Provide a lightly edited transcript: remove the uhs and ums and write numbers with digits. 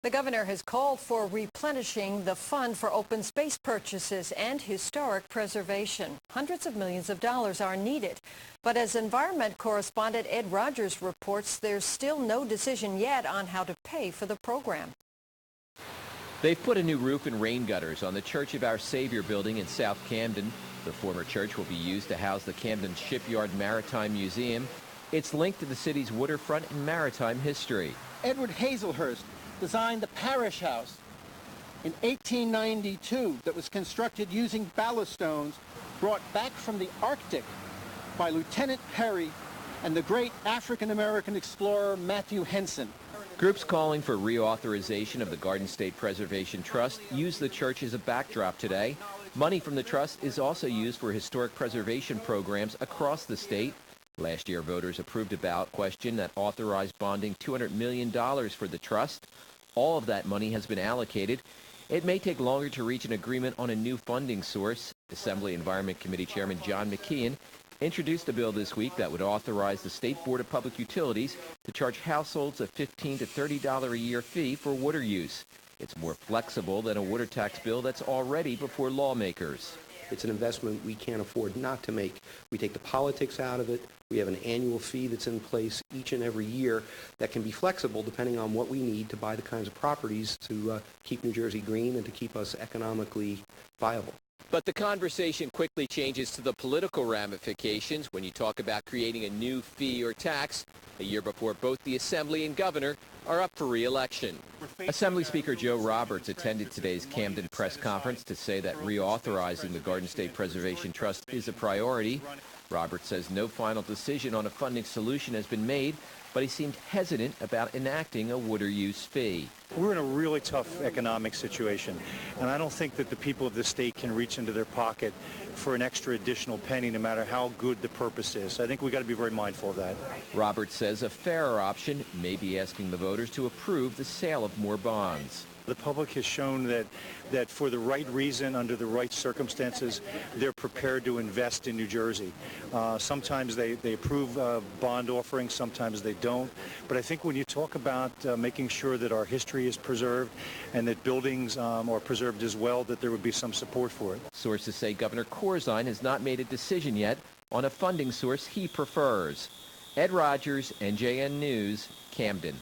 The governor has called for replenishing the fund for open space purchases and historic preservation. Hundreds of millions of dollars are needed. But as environment correspondent Ed Rogers reports, there's still no decision yet on how to pay for the program. They've put a new roof and rain gutters on the Church of Our Savior building in South Camden. The former church will be used to house the Camden Shipyard Maritime Museum. It's linked to the city's waterfront and maritime history. Edward Hazelhurst designed the parish house in 1892 that was constructed using ballast stones brought back from the Arctic by Lieutenant Perry and the great African-American explorer Matthew Henson. Groups calling for reauthorization of the Garden State Preservation Trust use the church as a backdrop today. Money from the trust is also used for historic preservation programs across the state. Last year, voters approved a ballot question that authorized bonding $200 million for the trust. All of that money has been allocated. It may take longer to reach an agreement on a new funding source. Assembly Environment Committee Chairman John McKeon introduced a bill this week that would authorize the State Board of Public Utilities to charge households a $15 to $30 a year fee for water use. It's more flexible than a water tax bill that's already before lawmakers. It's an investment we can't afford not to make. We take the politics out of it. We have an annual fee that's in place each and every year that can be flexible depending on what we need to buy the kinds of properties to keep New Jersey green and to keep us economically viable. But the conversation quickly changes to the political ramifications when you talk about creating a new fee or tax a year before both the Assembly and Governor are up for re-election. Assembly Speaker Joe Roberts attended today's Camden press conference to say that reauthorizing the Garden State Preservation Trust is a priority. Roberts says no final decision on a funding solution has been made, but he seemed hesitant about enacting a water use fee. We're in a really tough economic situation, and I don't think that the people of the state can reach into their pocket for an extra additional penny, no matter how good the purpose is. I think we've got to be very mindful of that. Roberts says a fairer option may be asking the voters to approve the sale of more bonds. The public has shown that for the right reason, under the right circumstances, they're prepared to invest in New Jersey. Sometimes they approve bond offerings, sometimes they don't. But I think when you talk about making sure that our history is preserved and that buildings are preserved as well, that there would be some support for it. Sources say Governor Corzine has not made a decision yet on a funding source he prefers. Ed Rogers, NJN News, Camden.